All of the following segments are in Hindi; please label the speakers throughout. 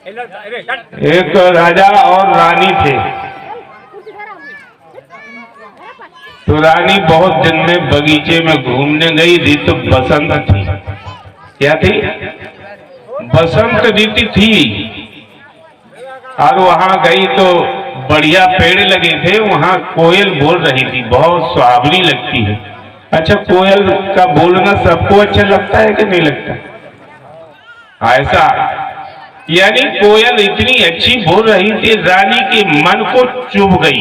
Speaker 1: एक राजा और रानी थे। तो रानी बहुत दिन में बगीचे में घूमने गई। ऋतु बसंत थी। क्या थी? बसंत ऋतु थी। और वहां गई तो बढ़िया पेड़ लगे थे। वहां कोयल बोल रही थी, बहुत सुहावनी लगती है। अच्छा, कोयल का बोलना सबको अच्छा लगता है कि नहीं लगता? ऐसा यानी कोयल इतनी अच्छी बोल रही थी, रानी के मन को चुभ गई।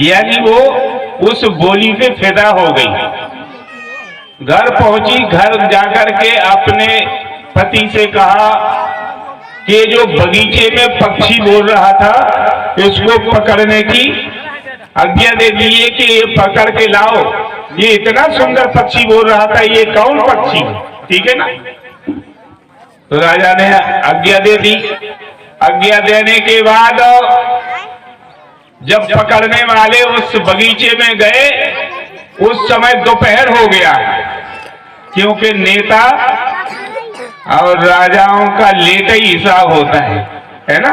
Speaker 1: यानी वो उस बोली पे फिदा हो गई। घर पहुंची, घर जाकर के अपने पति से कहा कि जो बगीचे में पक्षी बोल रहा था इसको पकड़ने की आज्ञा दे दिए कि ये पकड़ के लाओ। ये इतना सुंदर पक्षी बोल रहा था, ये कौन पक्षी? ठीक है ना? तो राजा ने आज्ञा दे दी। आज्ञा देने के बाद जब पकड़ने वाले उस बगीचे में गए, उस समय दोपहर हो गया। क्योंकि नेता और राजाओं का लेट ही हिसाब होता है ना?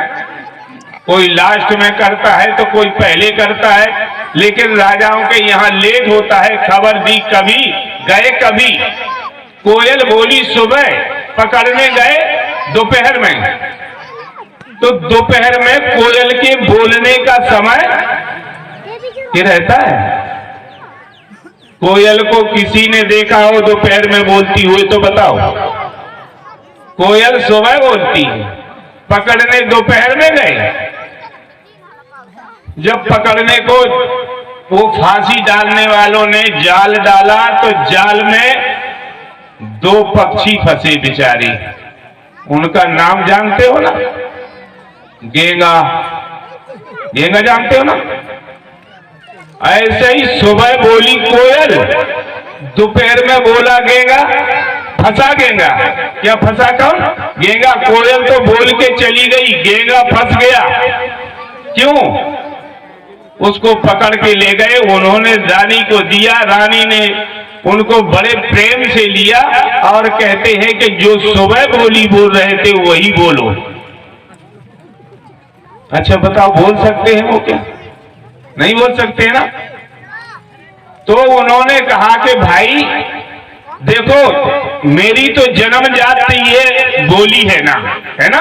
Speaker 1: कोई लास्ट में करता है तो कोई पहले करता है, लेकिन राजाओं के यहाँ लेट होता है। खबर दी कभी, गए कभी। कोयल बोली सुबह, पकड़ने गए दोपहर में। तो दोपहर में कोयल के बोलने का समय क्या रहता है? कोयल को किसी ने देखा हो दोपहर में बोलती हुई तो बताओ। कोयल सुबह बोलती है, पकड़ने दोपहर में गए। जब पकड़ने को वो फांसी डालने वालों ने जाल डाला तो जाल में दो पक्षी फंसे बेचारे। उनका नाम जानते हो ना? गेंगा। गेंगा जानते हो ना? ऐसे ही सुबह बोली कोयल, दोपहर में बोला गेंगा, फंसा गेंगा। क्या फंसा? कौन? गेंगा। कोयल तो बोल के चली गई, गेंगा फंस गया। क्यों? उसको पकड़ के ले गए, उन्होंने रानी को दिया। रानी ने उनको बड़े प्रेम से लिया और कहते हैं कि जो सुबह बोली बोल रहे थे वही बोलो। अच्छा बताओ, बोल सकते हैं वो? क्या नहीं बोल सकते ना? तो उन्होंने कहा कि भाई देखो, मेरी तो जन्मजात ये बोली है ना?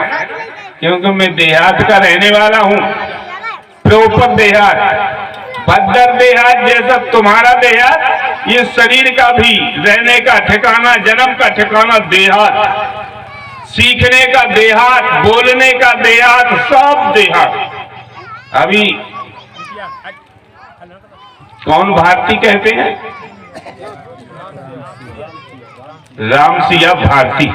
Speaker 1: क्योंकि मैं देहात का रहने वाला हूं, प्रॉपर देहात। भद्दर देहात जैसा तुम्हारा देहात, ये शरीर का भी रहने का ठिकाना, जन्म का ठिकाना देहात, सीखने का देहात, बोलने का देहात, सब देहात। अभी कौन भारती कहते हैं? राम सिया भारती।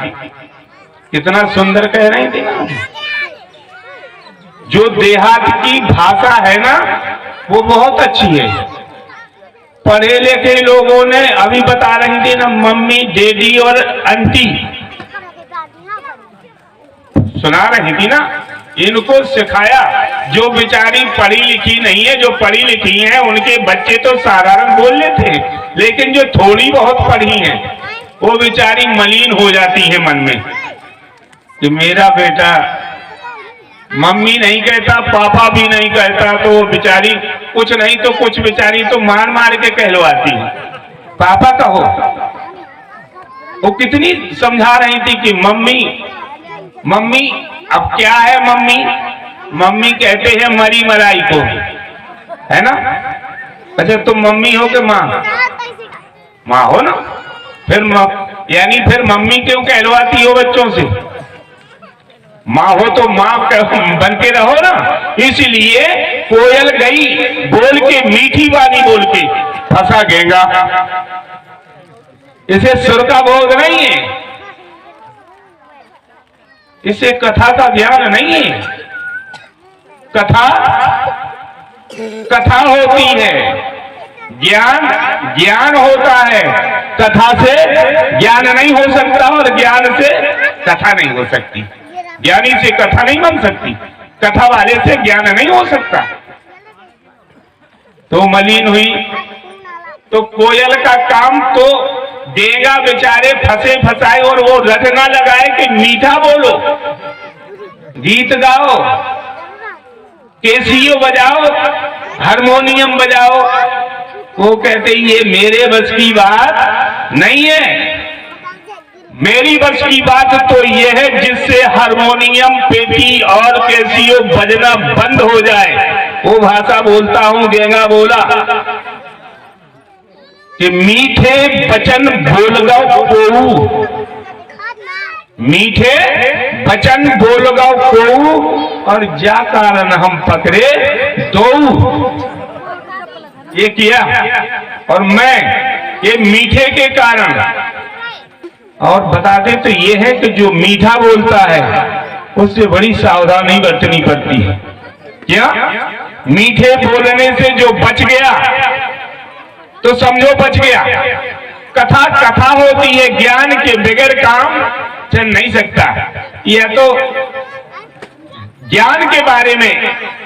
Speaker 1: कितना सुंदर कह रहे थे ना? जो देहात की भाषा है ना, वो बहुत अच्छी है। पढ़े लिखे लोगों ने अभी बता रही थी ना, मम्मी, डैडी और आंटी सुना रही थी ना, इनको सिखाया। जो बेचारी पढ़ी लिखी नहीं है, जो पढ़ी लिखी है उनके बच्चे तो साधारण बोल लेते हैं, लेकिन जो थोड़ी बहुत पढ़ी है वो बेचारी मलिन हो जाती है मन में कि मेरा बेटा मम्मी नहीं कहता, पापा भी नहीं कहता, तो वो बेचारी कुछ नहीं तो कुछ बेचारी तो मार मार के कहलवाती है, पापा कहो। वो कितनी समझा रही थी कि मम्मी मम्मी। अब क्या है मम्मी? मम्मी कहते हैं मरी मराई को, है ना? अच्छा, तुम मम्मी हो कि माँ? माँ हो ना? फिर यानी फिर मम्मी क्यों कहलवाती हो बच्चों से? माँ हो तो माँ बन के रहो ना। इसलिए कोयल गई बोल के, मीठी वाली बोल के, फंसा गेंगा। इसे सुर का बोध नहीं है, इसे कथा का ज्ञान नहीं है। कथा कथा होती है, ज्ञान होता है। कथा से ज्ञान नहीं हो सकता और ज्ञान से कथा नहीं हो सकती। ज्ञानी से कथा नहीं बन सकती, कथा वाले से ज्ञान नहीं हो सकता। तो मलिन हुई तो कोयल का काम तो देगा बेचारे फंसे फंसाए, और वो रट ना लगाए कि मीठा बोलो। गीत गाओ, कैसियो बजाओ, हारमोनियम बजाओ। वो कहते ये मेरे बस की बात नहीं है। मेरी बस की बात तो ये है जिससे हारमोनियम, पेटी और कैसियो बजना बंद हो जाए। वो भाषा बोलता हूं, गेंगा बोला कि मीठे बचन बोलगाओ कोऊ, मीठे बचन बोलगाओ कोऊ, और जा कारण हम पकड़े दो। ये किया, और मैं ये मीठे के कारण। और बताते तो ये है कि जो मीठा बोलता है उससे बड़ी सावधानी बरतनी पड़ती है। क्या? मीठे बोलने से जो बच गया तो समझो बच गया। कथा कथा होती है, ज्ञान के बगैर काम चल नहीं सकता। यह तो ज्ञान के बारे में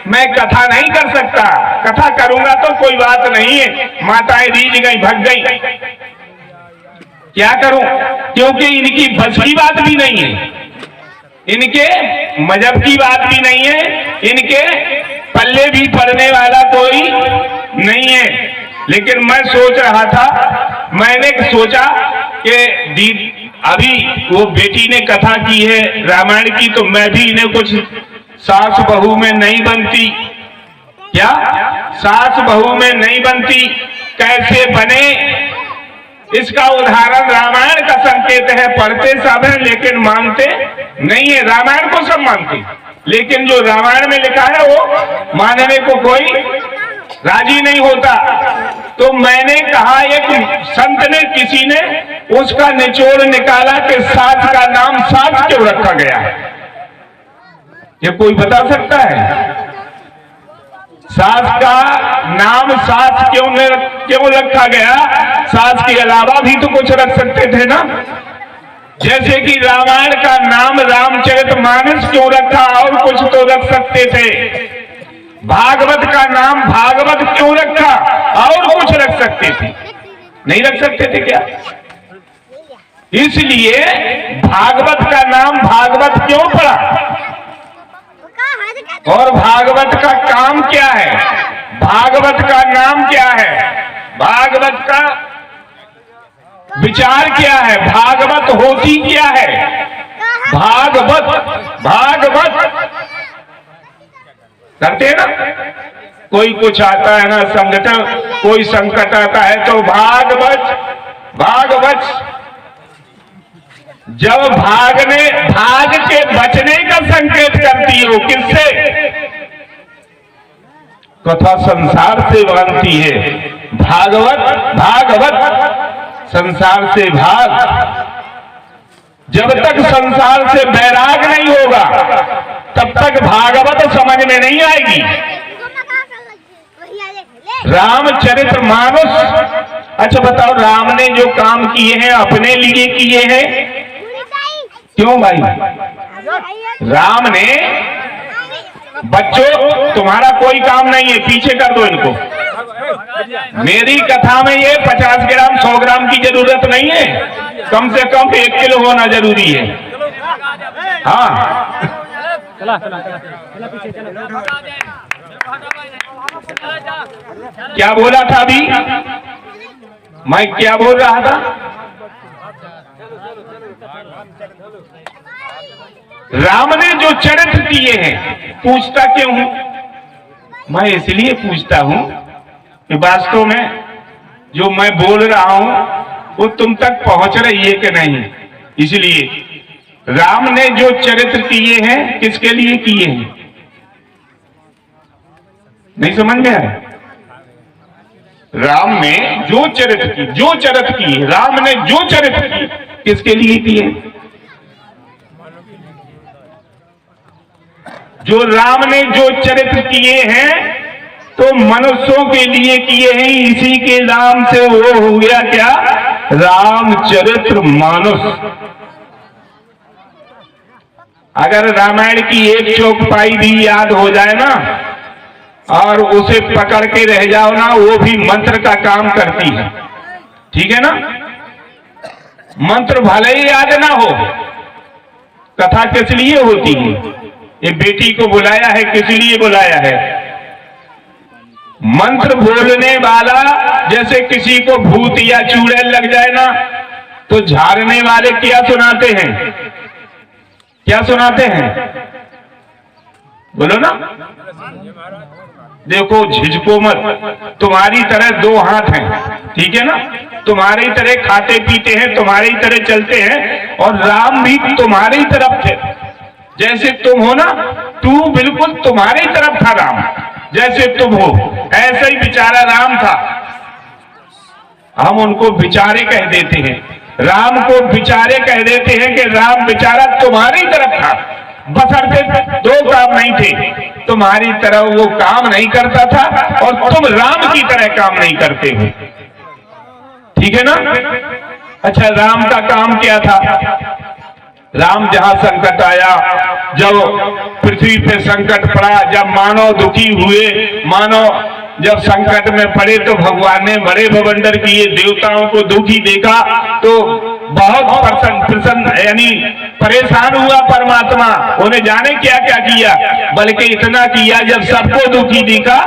Speaker 1: मैं कथा नहीं कर सकता। कथा करूंगा तो कोई बात नहीं है, माताएं रीझ गई, भग गई, क्या करूं? क्योंकि इनकी बस की बात भी नहीं है, इनके मजहब की बात भी नहीं है, इनके पल्ले भी पड़ने वाला कोई नहीं है। लेकिन मैं सोच रहा था, मैंने सोचा कि अभी वो बेटी ने कथा की है रामायण की, तो मैं भी इन्हें कुछ सास बहू में नहीं बनती। क्या सास बहू में नहीं बनती? कैसे बने इसका उदाहरण रामायण का संकेत है। पढ़ते सब है लेकिन मानते नहीं है। रामायण को सब मानते, लेकिन जो रामायण में लिखा है वो मानने को कोई राजी नहीं होता। तो मैंने कहा, एक संत ने, किसी ने उसका निचोड़ निकाला कि सास का नाम सास क्यों रखा गया है। ये कोई बता सकता है? सास का नाम सास क्यों रखा गया? सास के अलावा भी तो कुछ रख सकते थे ना। जैसे कि रामायण का नाम रामचरितमानस क्यों रखा, और कुछ तो रख सकते थे। भागवत का नाम भागवत क्यों रखा, और कुछ रख सकते थे, नहीं रख सकते थे क्या? इसलिए भागवत का नाम भागवत क्यों पड़ा, और भागवत का काम क्या है, भागवत का नाम क्या है, भागवत का विचार क्या है, भागवत होती क्या है। भागवत करते हैं ना, कोई कुछ आता है ना संगठन, कोई संकट आता है तो भागवत जब भाग के बचने का संकेत करती हो, किससे? कथा संसार से बांधती है। भागवत संसार से भाग। जब तक संसार से वैराग नहीं होगा तब तक भागवत समझ में नहीं आएगी। रामचरितमानस, अच्छा बताओ, राम ने जो काम किए हैं अपने लिए किए हैं? क्यों भाई? राम ने, बच्चों तुम्हारा कोई काम नहीं है, पीछे कर दो इनको। मेरी कथा में ये 50 ग्राम 100 ग्राम की जरूरत नहीं है, कम से कम 1 किलो होना जरूरी है। हाँ, क्या बोला था अभी? मैं क्या बोल रहा था? राम ने जो चरित्र किए हैं, पूछता क्यों हूं मैं? इसलिए पूछता हूं कि वास्तव में जो मैं बोल रहा हूं वो तुम तक पहुंच रही है कि नहीं। इसलिए राम ने जो चरित्र किए हैं, किसके लिए किए हैं? नहीं समझ में आया? राम ने जो चरित्र की, राम ने जो चरित्र की, किसके लिए किए? जो राम ने जो चरित्र किए हैं तो मनुष्यों के लिए किए हैं, इसी के नाम से वो हो गया क्या? रामचरितमानस। अगर रामायण की एक चौपाई भी याद हो जाए ना, और उसे पकड़ के रह जाओ ना, वो भी मंत्र का काम करती है। ठीक है ना? मंत्र भले ही याद ना हो, कथा किस लिए होती है? ये बेटी को बुलाया है, किस लिए बुलाया है? मंत्र बोलने वाला, जैसे किसी को भूत या चुड़ैल लग जाए ना, तो झाड़ने वाले क्या सुनाते हैं? क्या सुनाते हैं? बोलो ना। देखो, झिझको मत, तुम्हारी तरह दो हाथ हैं, ठीक है ना? तुम्हारी तरह खाते पीते हैं, तुम्हारी तरह चलते हैं, और राम भी तुम्हारी तरफ थे। जैसे तुम हो ना, तू बिल्कुल तुम्हारी तरफ था राम, जैसे तुम हो ऐसा ही बेचारा राम था। हम उनको बेचारे कह देते हैं, राम को बेचारे कह देते हैं कि राम बेचारा तुम्हारी तरफ था, बशर्ते दो काम नहीं थे, तुम्हारी तरह वो काम नहीं करता था और तुम राम की तरह काम नहीं करते हो, ठीक है ना? अच्छा, राम का काम क्या था? राम जहां संकट आया, जब पृथ्वी पे संकट पड़ा, जब मानव दुखी हुए, मानव जब संकट में पड़े, तो भगवान ने बड़े बवंडर किए, देवताओं को दुखी देखा तो बहुत प्रसन्न यानी परेशान हुआ परमात्मा। उन्हें जाने क्या क्या किया, बल्कि इतना किया, जब सबको दुखी देखा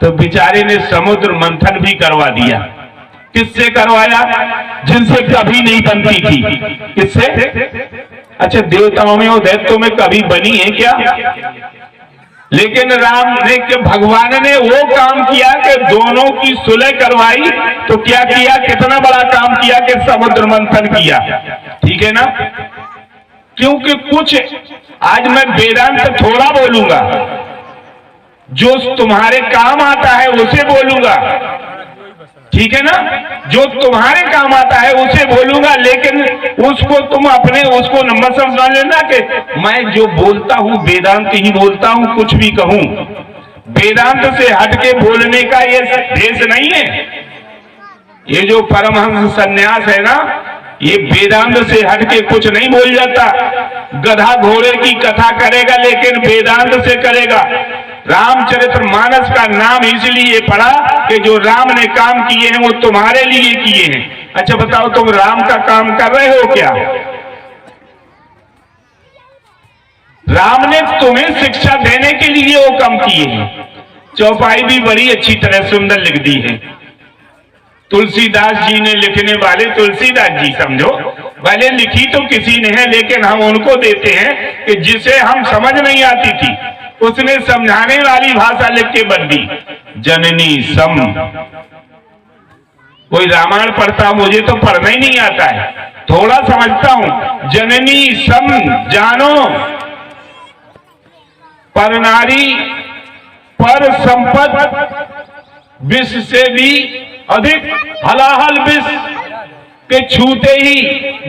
Speaker 1: तो बेचारे ने समुद्र मंथन भी करवा दिया। किससे करवाया? जिनसे कभी नहीं बनती थी। किससे? अच्छा, देवताओं में और दैत्यों में कभी बनी है क्या? लेकिन राम ने, भगवान ने वो काम किया कि दोनों की सुलह करवाई। तो क्या किया? कितना बड़ा काम किया कि समुद्र मंथन किया, ठीक है ना? क्योंकि कुछ आज मैं वेदांत थोड़ा बोलूंगा, जो तुम्हारे काम आता है उसे बोलूंगा, ठीक है ना? जो तुम्हारे काम आता है उसे बोलूंगा, लेकिन उसको तुम अपने उसको नंबर समझ लेना कि मैं जो बोलता हूं वेदांत ही बोलता हूं, कुछ भी कहूं। वेदांत से हटके बोलने का ये देश नहीं है। ये जो परमहंस सन्यास है ना, ये वेदांत से हटके कुछ नहीं बोल जाता। गधा घोड़े की कथा करेगा, लेकिन वेदांत से करेगा। रामचरितमानस का नाम इसलिए पड़ा कि जो राम ने काम किए हैं वो तुम्हारे लिए किए हैं। अच्छा बताओ, तुम राम का काम कर रहे हो क्या? राम ने तुम्हें शिक्षा देने के लिए वो काम किए हैं। चौपाई भी बड़ी अच्छी तरह सुंदर लिख दी है। तुलसीदास जी ने, लिखने वाले तुलसीदास जी समझो, भले लिखी तो किसी ने है, लेकिन हम उनको देते हैं कि जिसे हम समझ नहीं आती थी उसने समझाने वाली भाषा लिख के बन दी। जननी सम, कोई रामायण पढ़ता, मुझे तो पढ़ना ही नहीं आता है, थोड़ा समझता हूं। जननी सम जानो, पर नारी पर संपत, विष से भी अधिक हलाहल विष के छूते ही,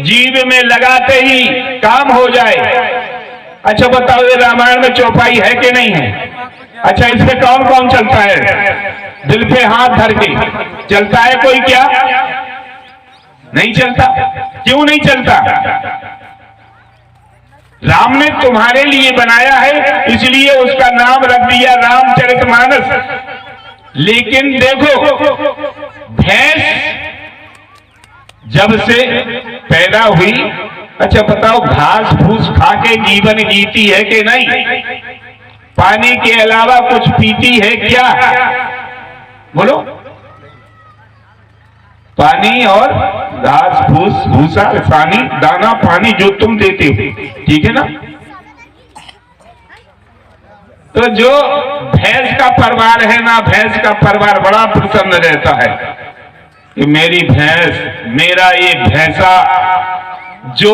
Speaker 1: जीव में लगाते ही काम हो जाए। अच्छा बताओ, ये रामायण में चौपाई है कि नहीं है? अच्छा, इसमें कौन कौन चलता है? दिल पे हाथ धर के चलता है कोई? क्या नहीं चलता? क्यों नहीं चलता? राम ने तुम्हारे लिए बनाया है, इसलिए उसका नाम रख दिया रामचरितमानस। लेकिन देखो, भैंस जब से पैदा हुई, अच्छा बताओ, घास फूस खा के जीवन जीती है कि नहीं? पानी के अलावा कुछ पीती है क्या? बोलो। पानी और घास फूस, भूसा, पानी, दाना पानी जो तुम देते हो, ठीक है ना? तो जो भैंस का परिवार है ना, भैंस का परिवार बड़ा प्रसन्न रहता है कि मेरी भैंस, मेरा ये भैंसा, जो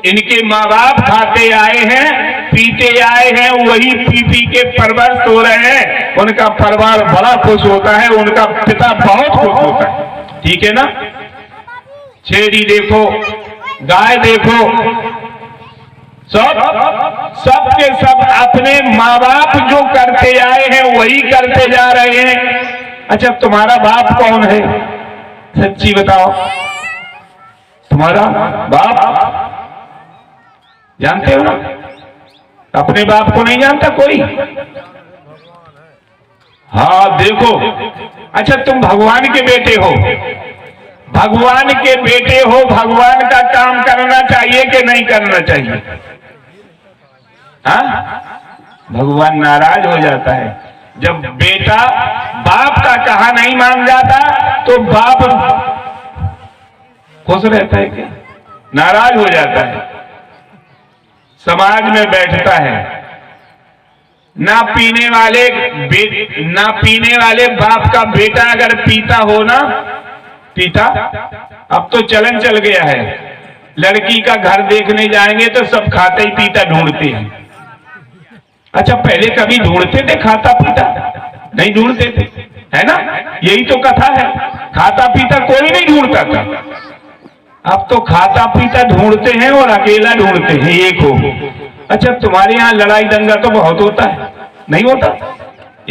Speaker 1: इनके माँ बाप खाते आए हैं, पीते आए हैं, वही पी पी के परवरिश हो रहे हैं, उनका परिवार बड़ा खुश होता है, उनका पिता बहुत खुश होता है, ठीक है ना? छेड़ी देखो, गाय देखो, सब के सब अपने माँ बाप जो करते आए हैं वही करते जा रहे हैं। अच्छा, तुम्हारा बाप कौन है? सच्ची बताओ, तुम्हारा बाप जानते हो ना? अपने बाप को नहीं जानता कोई? हाँ देखो, अच्छा तुम भगवान के बेटे हो, भगवान के बेटे हो, भगवान का काम करना चाहिए कि नहीं करना चाहिए? हाँ, भगवान नाराज हो जाता है। जब बेटा बाप का कहा नहीं मान जाता तो बाप खुश रहता है क्या? नाराज हो जाता है। समाज में बैठता है, ना पीने वाले बाप का बेटा अगर पीता हो ना, पीता, अब तो चलन चल गया है, लड़की का घर देखने जाएंगे तो सब खाता ही पीता ढूंढते हैं। अच्छा, पहले कभी ढूंढते थे खाता पीता? नहीं ढूंढते थे, है ना? यही तो कथा है, खाता पीता कोई नहीं ढूंढता था। अब तो खाता पीता ढूंढते हैं और अकेला ढूंढते हैं, एक हो। अच्छा, तुम्हारे यहाँ लड़ाई दंगा तो बहुत होता है, नहीं होता?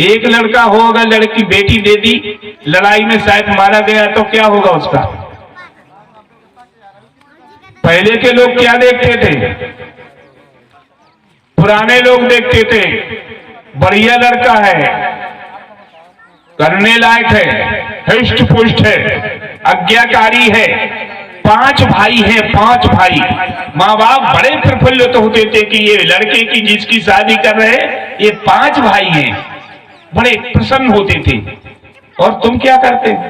Speaker 1: एक लड़का हो, अगर लड़की बेटी दे दी, लड़ाई में शायद मारा गया तो क्या होगा उसका? पहले के लोग क्या देखते थे? पुराने लोग देखते थे, बढ़िया लड़का है, करने लायक है, हृष्ट पुष्ट है, आज्ञाकारी है, 5 भाई हैं, 5 भाई। माँ बाप बड़े प्रफुल्लित होते थे कि ये लड़के की जिसकी शादी कर रहे हैं ये 5 भाई हैं, बड़े प्रसन्न होते थे। और तुम क्या करते हो?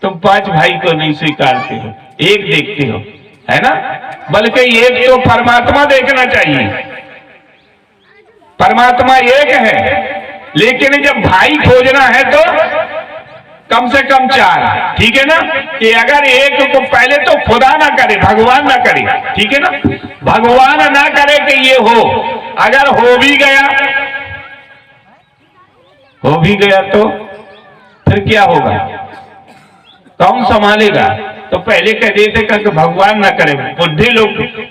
Speaker 1: तुम 5 भाई को नहीं स्वीकारते हो, एक देखते हो, है ना? बल्कि एक तो परमात्मा देखना चाहिए। परमात्मा एक है, लेकिन जब भाई खोजना है तो कम से कम 4, ठीक है ना? कि अगर एक को पहले तो खुदा ना करे, भगवान ना करे, ठीक है ना? भगवान ना करे कि ये हो, अगर हो भी गया तो फिर क्या होगा? कौन संभालेगा? तो पहले कह देते कि भगवान न करे। बुद्धे लोग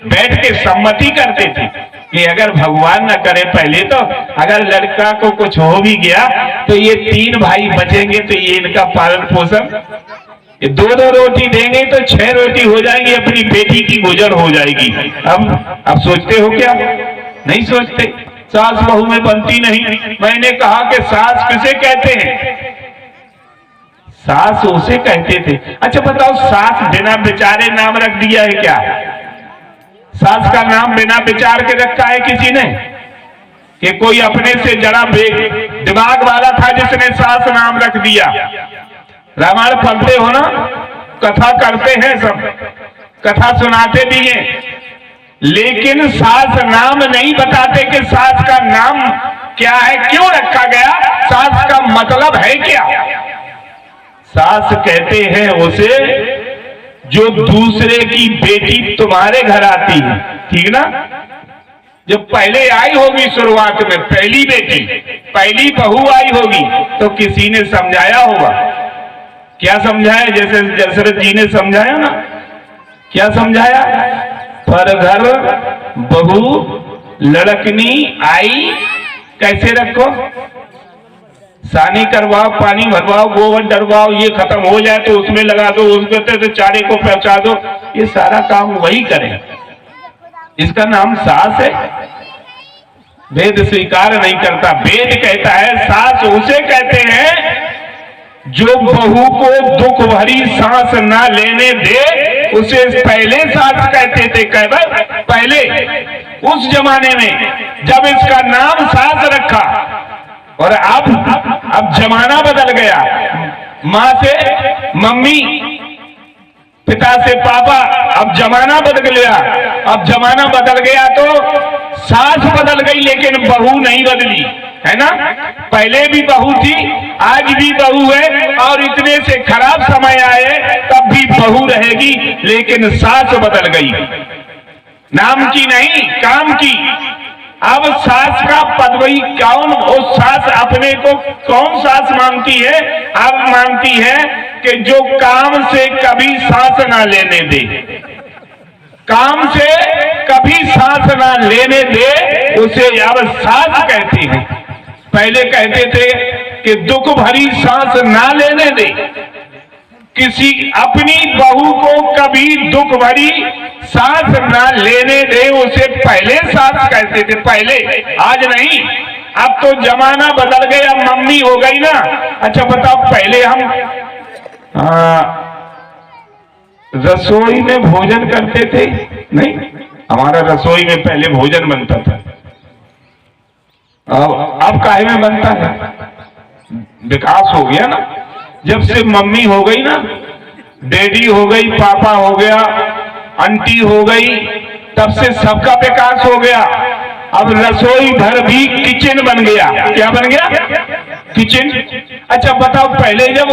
Speaker 1: बैठ के सम्मति करते थे कि अगर भगवान न करे पहले, तो अगर लड़का को कुछ हो भी गया तो ये 3 भाई बचेंगे, तो ये इनका पालन पोषण, ये 2-2 रोटी देंगे तो 6 रोटी हो जाएंगी, अपनी बेटी की गुजर हो जाएगी। अब सोचते हो क्या? नहीं सोचते। सास बहू में बनती नहीं। मैंने कहा कि सास किसे कहते हैं? सास उसे कहते थे। अच्छा बताओ, सास बिना विचारे नाम रख दिया है क्या? सास का नाम बिना विचार के रखा है किसी ने? कि कोई अपने से जरा दिमाग वाला था जिसने सास नाम रख दिया? रामायण पढ़ते हो ना, कथा करते हैं, सब कथा सुनाते भी हैं, लेकिन सास नाम नहीं बताते कि सास का नाम क्या है, क्यों रखा गया, सास का मतलब है क्या? सास कहते हैं उसे जो दूसरे की बेटी तुम्हारे घर आती है, ठीक ना? जब पहले आई होगी शुरुआत में, पहली बेटी, पहली बहू आई होगी, तो किसी ने समझाया होगा। क्या समझाया? जैसे दशरथ जी ने समझाया ना, क्या समझाया? पर घर बहू लड़कनी आई कैसे रखो, सानी करवाओ, पानी भरवाओ, गोबर डरवाओ, ये खत्म हो जाए तो उसमें लगा दो, उसके चारे को पहुंचा दो, ये सारा काम वही करें। इसका नाम सास है? वेद स्वीकार नहीं करता। वेद कहता है सास उसे कहते हैं जो बहू को दुख भरी सांस ना लेने दे, उसे पहले सास कहते थे। पहले उस जमाने में जब इसका नाम सास रखा, और अब जमाना बदल गया, माँ से मम्मी, पिता से पापा, अब जमाना बदल गया। अब जमाना बदल गया तो सास बदल गई, लेकिन बहू नहीं बदली, है ना? पहले भी बहू थी, आज भी बहू है, और इतने से खराब समय आए तब भी बहू रहेगी, लेकिन सास बदल गई, नाम की नहीं काम की। अब सास का पद वही कौन, उस सास अपने को कौन सास मानती है? अब मानती है कि जो काम से कभी सांस ना लेने दे, काम से कभी सांस ना लेने दे, उसे अब सास कहती है। पहले कहते थे कि दुख भरी सांस ना लेने दे, किसी अपनी बहू को कभी दुख भरी सांस ना लेने दे, उसे पहले सास कहते थे, पहले, आज नहीं। अब तो जमाना बदल गया, मम्मी हो गई ना। अच्छा बताओ, पहले हम रसोई में भोजन करते थे? नहीं, हमारा रसोई में पहले भोजन बनता था। अब काहे में बनता है? विकास हो गया ना, जब से मम्मी हो गई ना, डैडी हो गई, पापा हो गया, आंटी हो गई, तब से सबका विकास हो गया। अब रसोई घर भी किचन बन गया। क्या बन गया? किचन। अच्छा बताओ, पहले जब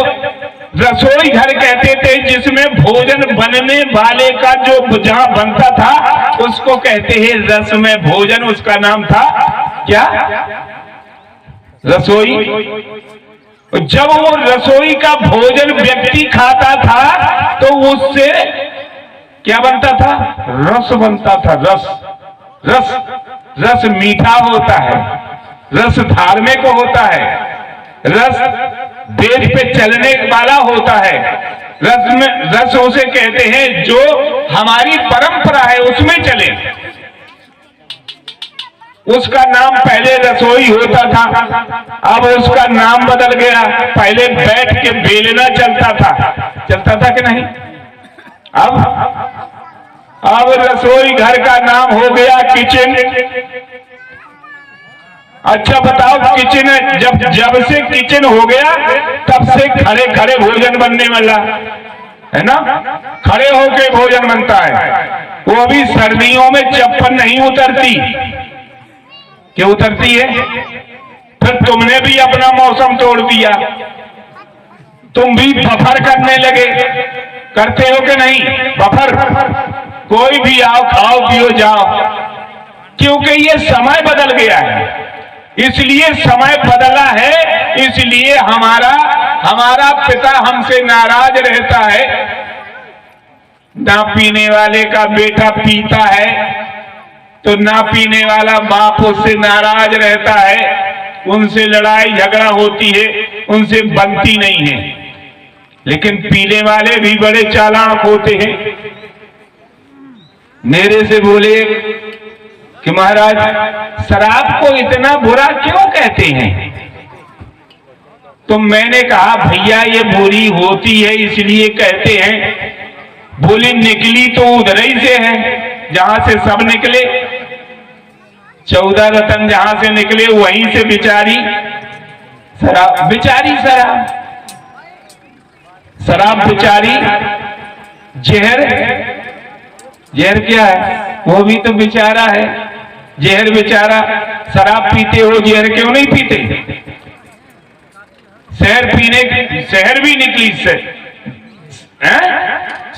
Speaker 1: रसोई घर कहते थे जिसमें भोजन बनने वाले का जो जहां बनता था उसको कहते हैं रसमय भोजन, उसका नाम था क्या? रसोई। जब वो रसोई का भोजन व्यक्ति खाता था तो उससे क्या बनता था? रस बनता था। रस रस रस मीठा होता है, रस धार्मिक होता है, रस वेद पे चलने वाला होता है। रस उसे कहते हैं जो हमारी परंपरा है उसमें चले। उसका नाम पहले रसोई होता था, अब उसका नाम बदल गया। पहले बैठ के बेलना चलता था कि नहीं? अब रसोई घर का नाम हो गया किचन। अच्छा बताओ, किचन जब से किचन हो गया तब से खड़े खड़े भोजन बनने वाला है ना, खड़े होके भोजन बनता है। वो अभी सर्दियों में चप्पल नहीं उतरती, क्यों उतरती है? फिर तुमने भी अपना मौसम तोड़ दिया, तुम भी बफर करने लगे। करते हो कि नहीं बफर? कोई भी आओ, खाओ पियो जाओ, क्योंकि ये समय बदल गया है। इसलिए समय बदला है, इसलिए हमारा पिता हमसे नाराज रहता है। ना पीने वाले का बेटा पीता है तो ना पीने वाला बाप उससे नाराज रहता है, उनसे लड़ाई झगड़ा होती है, उनसे बनती नहीं है। लेकिन पीने वाले भी बड़े चालाक होते हैं। मेरे से बोले कि महाराज शराब को इतना बुरा क्यों कहते हैं? तो मैंने कहा भैया ये बुरी होती है इसलिए कहते हैं। बोली निकली तो उधर ही से है जहां से सब निकले, 14 रत्न जहां से निकले वहीं से बेचारी शराब, बेचारी शराब बेचारी जहर। जहर क्या है? वो भी तो बेचारा है, जहर बेचारा। शराब पीते हो, जहर क्यों नहीं पीते? शहर भी निकली से,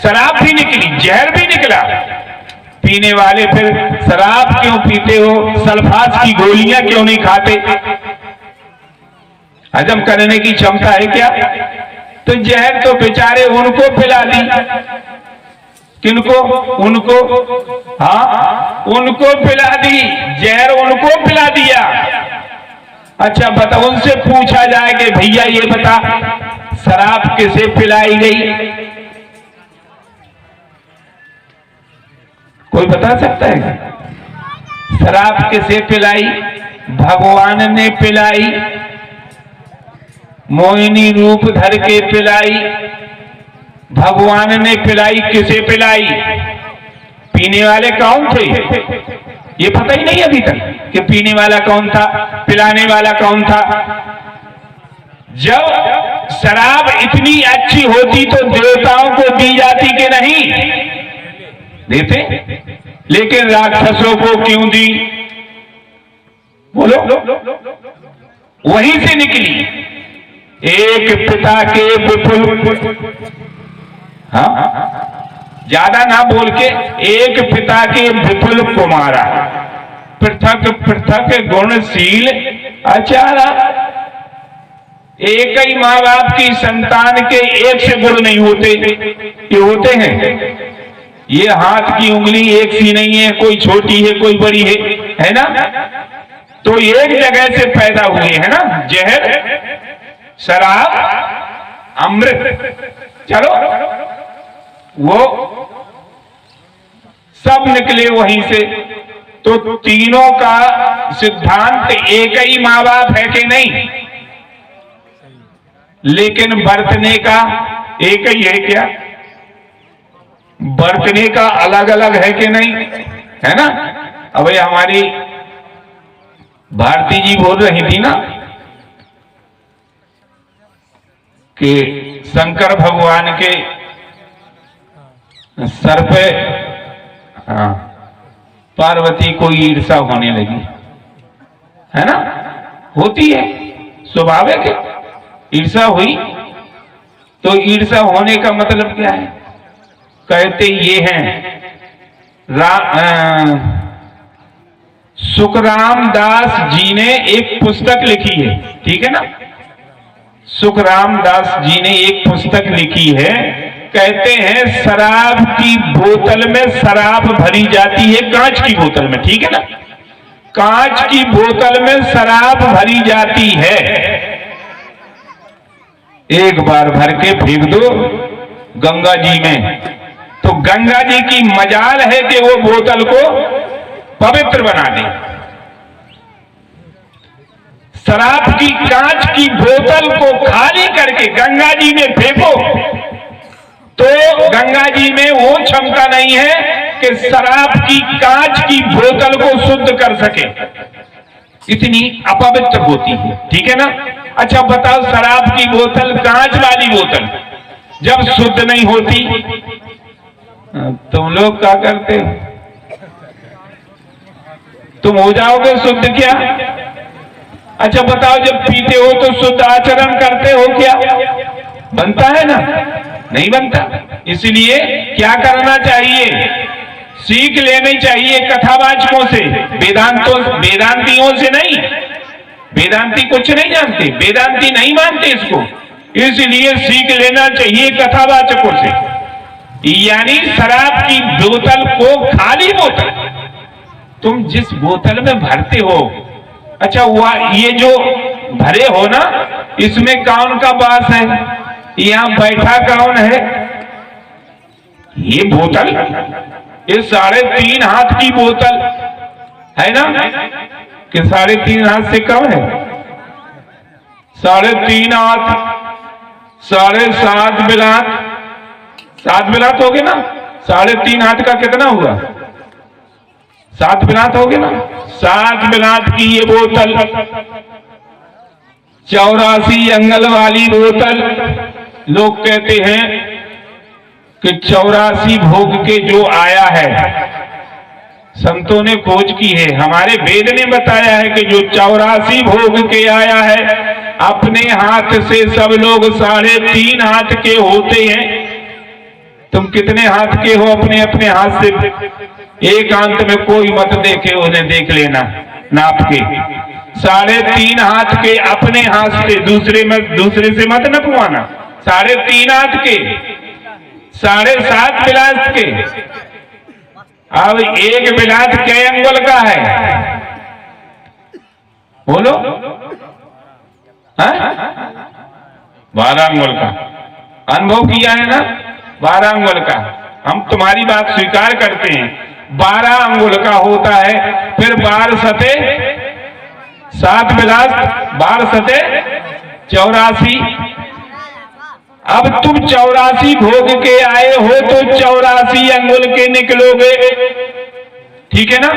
Speaker 1: शराब भी निकली, जहर भी निकला। पीने वाले फिर शराब क्यों पीते हो? सल्फास की गोलियां क्यों नहीं खाते? हजम करने की क्षमता है क्या? तो जहर तो बेचारे उनको पिला दी। किनको? उनको। हाँ, उनको पिला दी, जहर उनको पिला दिया। अच्छा बता, उनसे पूछा जाए कि भैया ये बता शराब किसे पिलाई गई? कोई बता सकता है? शराब किसे पिलाई? भगवान ने पिलाई, मोहिनी रूप धर के पिलाई। भगवान ने पिलाई, किसे पिलाई? पीने वाले कौन थे? ये पता ही नहीं अभी तक कि पीने वाला कौन था, पिलाने वाला कौन था। जब शराब इतनी अच्छी होती तो देवताओं को दी जाती कि नहीं देते? लेकिन राक्षसों को क्यों दी? बोलो। वहीं से निकली। एक पिता के विपुल, हाँ ज्यादा ना बोल के, एक पिता के विपुल कुमारा, पृथक पृथक गुणशील आचारा। एक ही माँ बाप की संतान के एक से गुण नहीं होते, ये होते हैं। ये हाथ की उंगली एक सी नहीं है, कोई छोटी है कोई बड़ी है ना? तो एक जगह से पैदा हुए है ना, जहर, शराब, अमृत। चलो वो सब निकले वहीं से। तो तीनों का सिद्धांत एक ही माँ बाप है कि नहीं? लेकिन बरतने का एक ही है क्या? बरतने का अलग अलग है कि नहीं? है ना? अब हमारी भारती जी बोल रही थी ना कि शंकर भगवान के सर पे पार्वती को ईर्षा होने लगी, है ना? होती है, स्वाभाविक है। ईर्षा हुई तो ईर्षा होने का मतलब क्या है? कहते ये हैं सुखराम दास जी ने एक पुस्तक लिखी है, ठीक है ना? सुखराम दास जी ने एक पुस्तक लिखी है, कहते हैं शराब की बोतल में शराब भरी जाती है, कांच की बोतल में, ठीक है ना? कांच की बोतल में शराब भरी जाती है, एक बार भर के फेंक दो गंगा जी में तो गंगा जी की मजाल है कि वो बोतल को पवित्र बना दे। शराब की कांच की बोतल को खाली करके गंगा जी में फेंको तो गंगा जी में वो क्षमता नहीं है कि शराब की कांच की बोतल को शुद्ध कर सके, इतनी अपवित्र होती है, ठीक है ना? अच्छा बताओ, शराब की बोतल, कांच वाली बोतल जब शुद्ध नहीं होती तुम लोग क्या करते हो? तुम हो जाओगे शुद्ध क्या? अच्छा बताओ, जब पीते हो तो शुद्ध आचरण करते हो क्या? बनता है ना? नहीं बनता। इसलिए क्या करना चाहिए? सीख लेनी चाहिए कथावाचकों से, वेदांतियों से नहीं। वेदांती कुछ नहीं जानते, वेदांती नहीं मानते इसको, इसलिए सीख लेना चाहिए कथावाचकों से। यानी शराब की बोतल को, खाली बोतल, तुम जिस बोतल में भरते हो, अच्छा ये जो भरे हो ना, इसमें कौन का वास है? यहां बैठा कौन है? ये बोतल, ये 3.5 हाथ की बोतल है ना? कि 3.5 हाथ से कम है? 3.5 हाथ, 7.5 बिलात, 7 बिलात हो गए ना? 3.5 हाथ का कितना हुआ? 7 बिलात हो गए ना? 7 बिलात की ये बोतल, 84 अंगल वाली बोतल। लोग कहते हैं कि 84 भोग के जो आया है, संतों ने खोज की है, हमारे वेद ने बताया है कि जो 84 भोग के आया है, अपने हाथ से सब लोग 3.5 हाथ के होते हैं। तुम कितने हाथ के हो अपने अपने हाथ से? एकांत में कोई मत देखे, उन्हें देख लेना नाप के। 3.5 हाथ के अपने हाथ से, दूसरे से मत नपवाना। 3.5 हाथ के, 7.5 बिलात के। अब एक बिलात कै अंगुल का है? बोलो। 12 अंगुल का। अनुभव किया है ना? 12 अंगुल का। हम तुम्हारी बात स्वीकार करते हैं, 12 अंगुल का होता है। फिर 12 सते 7 बिलात, 12 सते 84। अब तुम 84 भोग के आए हो तो 84 अंगुल के निकलोगे, ठीक है ना?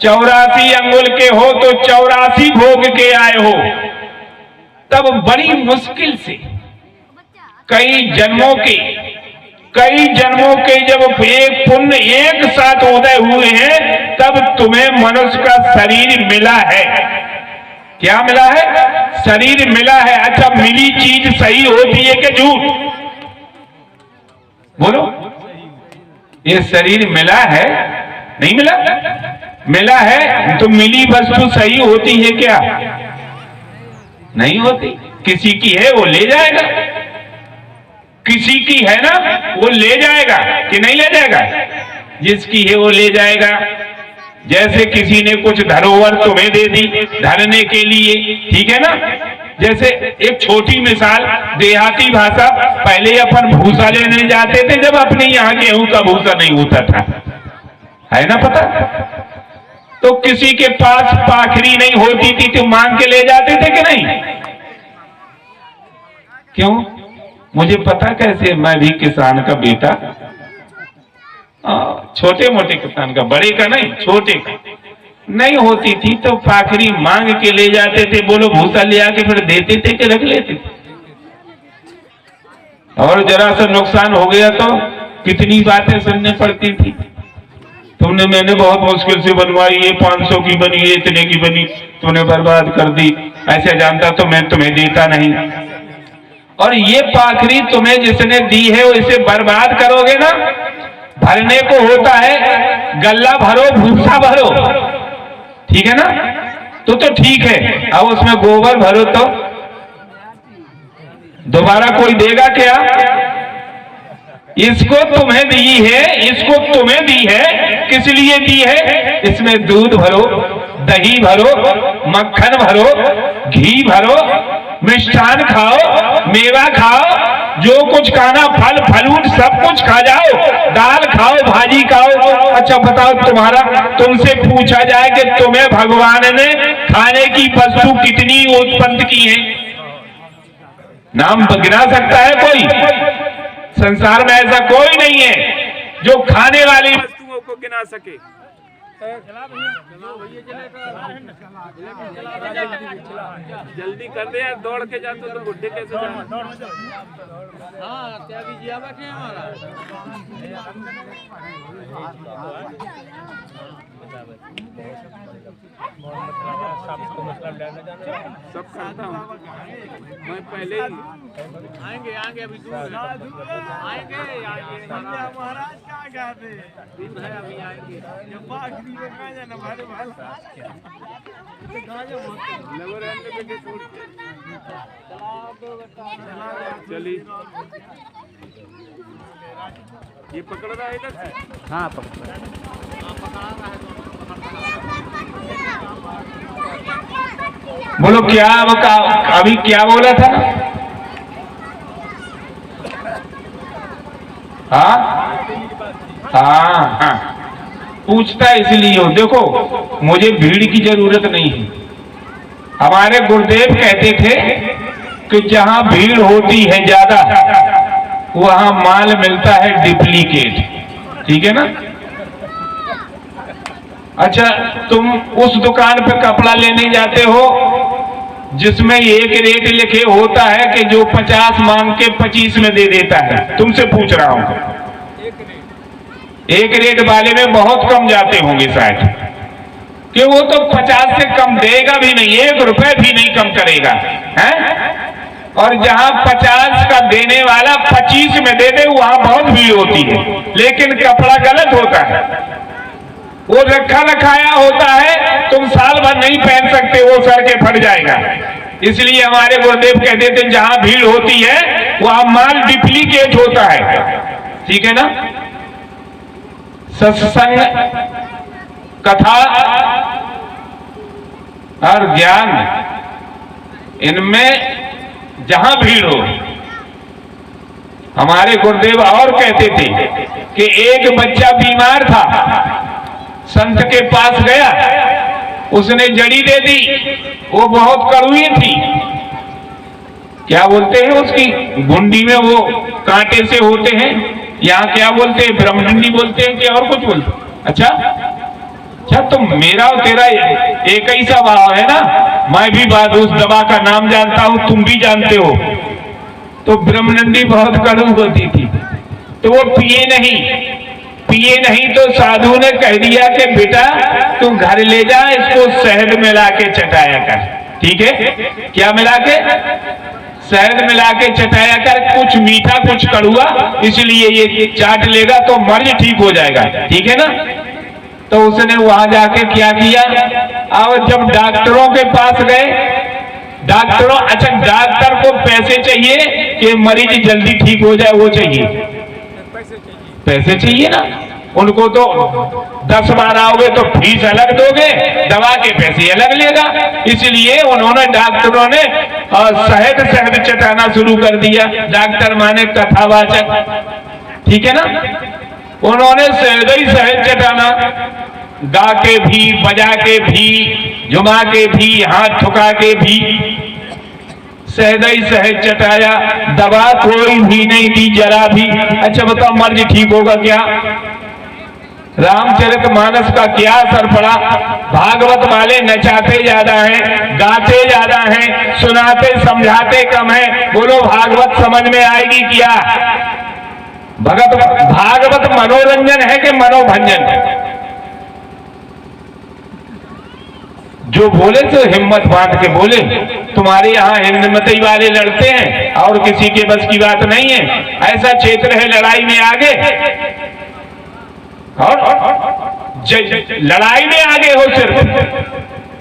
Speaker 1: 84 अंगुल के हो तो 84 भोग के आए हो। तब बड़ी मुश्किल से कई जन्मों के जब एक पुण्य एक साथ उदय हुए हैं, तब तुम्हें मनुष्य का शरीर मिला है। क्या मिला है? शरीर मिला है। अच्छा, मिली चीज सही होती है कि झूठ? बोलो। ये शरीर मिला है, नहीं मिला? मिला है तो मिली वस्तु सही होती है क्या? नहीं होती। किसी की है वो ले जाएगा, किसी की है ना वो ले जाएगा कि नहीं ले जाएगा? जिसकी है वो ले जाएगा। जैसे किसी ने कुछ धरोहर तुम्हें दे दी धरने के लिए, ठीक है ना? जैसे एक छोटी मिसाल, देहाती भाषा, पहले अपन भूसा लेने जाते थे जब अपने यहाँ गेहूं का भूसा नहीं होता था, है ना पता? तो किसी के पास पाखरी नहीं होती थी तो मांग के ले जाते थे कि नहीं? क्यों? मुझे पता कैसे, मैं भी किसान का बेटा, छोटे मोटे किसान का, बड़े का नहीं, छोटे का। नहीं होती थी तो पाखरी मांग के ले जाते थे, बोलो भूसा ले आके फिर देते थे कि रख लेते थे। और जरा सा नुकसान हो गया तो कितनी बातें सुनने पड़ती थी, तुमने मैंने बहुत मुश्किल से बनवाई, ये 500 की बनी, ये इतने की बनी, तूने बर्बाद कर दी, ऐसे जानता तो मैं तुम्हें देता नहीं। और ये पाखरी तुम्हें जिसने दी है वो इसे बर्बाद करोगे ना, भरने को होता है गल्ला भरो भूसा भरो, ठीक है ना, तो ठीक है। अब उसमें गोबर भरो तो दोबारा कोई देगा क्या? इसको तुम्हें दी है, इसको तुम्हें दी है, किस लिए दी है? इसमें दूध भरो, दही भरो, मक्खन भरो, घी भरो, मिष्ठान खाओ, मेवा खाओ, जो कुछ खाना, फल फलूट सब कुछ खा जाओ, दाल खाओ, भाजी खाओ। अच्छा बताओ, तुमसे पूछा जाए कि तुम्हें भगवान ने खाने की वस्तु कितनी उत्पन्न की है, नाम गिना सकता है कोई? संसार में ऐसा कोई नहीं है जो खाने वाली वस्तुओं को गिना सके। जल्दी कर दे यार, दौड़ के जाते तो बुढ़े कैसे जाए? हाँ त्यागी जी बैठे हमारा सब खाता हूँ मैं, पहले ही आएंगे अभी आएंगे महाराज कहाँ गए दिन है, अभी आएंगे चलिए ये पकड़ रहा है इधर से? हाँ पकड़ रहा है। बोलो क्या अभी क्या बोला था? हाँ हाँ हाँ पूछता इसलिए हो। देखो मुझे भीड़ की जरूरत नहीं है। हमारे गुरुदेव कहते थे कि जहां भीड़ होती है ज्यादा वहां माल मिलता है डुप्लीकेट, ठीक है ना। अच्छा तुम उस दुकान पे कपड़ा लेने जाते हो जिसमें एक रेट लिखे होता है कि जो 50 मांग के 25 में दे देता है, तुमसे पूछ रहा हूं, एक रेट वाले में बहुत कम जाते होंगे शायद, कि वो तो 50 से कम देगा भी नहीं, 1 रुपए भी नहीं कम करेगा है। और जहां 50 का देने वाला 25 में दे दे वहां बहुत भीड़ होती है, लेकिन कपड़ा गलत होता है, वो रखा रखाया होता है, तुम साल भर नहीं पहन सकते, वो सर के फट जाएगा। इसलिए हमारे गुरुदेव कहते थे जहां भीड़ होती है वहां माल डुप्लीकेट होता है, ठीक है ना। सत्संग, कथा और ज्ञान, इनमें जहां भीड़ हो, हमारे गुरुदेव और कहते थे कि एक बच्चा बीमार था, संत के पास गया, उसने जड़ी दे दी, वो बहुत कड़वी थी, क्या बोलते हैं उसकी गुंडी में वो कांटे से होते हैं, यहाँ क्या बोलते हैं, ब्रह्मडंडी बोलते हैं कि और कुछ बोलते हैं? अच्छा तो मेरा और तेरा एक ही सा भाव है ना। मैं भी बात उस दवा का नाम जानता हूं, तुम भी जानते हो। तो ब्रह्मडंडी बहुत कड़वी होती थी, तो वो पिए नहीं तो साधु ने कह दिया कि बेटा तू घर ले जा, इसको शहद मिला के चटाया कर, ठीक है। क्या मिला के? शहद मिला के चटाया कर, कुछ मीठा कुछ कड़ुआ, इसलिए ये चाट लेगा तो मर्ज ठीक हो जाएगा, ठीक है ना। तो उसने वहां जाके क्या किया, और जब डॉक्टरों के पास गए, अच्छा डॉक्टर को पैसे चाहिए कि मरीज जल्दी ठीक हो जाए, वो चाहिए, पैसे चाहिए ना उनको। तो 10 बार आओगे तो फीस अलग दोगे, दवा के पैसे अलग लेगा, इसलिए उन्होंने डॉक्टरों ने शहद चटाना शुरू कर दिया। डॉक्टर माने कथावाचक, ठीक है ना। उन्होंने शहद चटाना, गा के भी, बजा के भी, झुमा के भी, हाथ ठुका के भी शहद चटाया, दवा कोई भी नहीं दी जरा भी। अच्छा बताओ मर्ज ठीक होगा क्या? रामचरितमानस का क्या असर पड़ा? भागवत वाले नचाते ज्यादा हैं, गाते ज्यादा हैं, सुनाते समझाते कम हैं। बोलो भागवत समझ में आएगी क्या? भागवत मनोरंजन है कि मनोभंजन? जो बोले तो हिम्मत बांट के बोले। तुम्हारे यहाँ हिम्मती वाले लड़ते हैं और किसी के बस की बात नहीं है। ऐसा क्षेत्र है लड़ाई में आगे, और लड़ाई में आगे हो सिर्फ।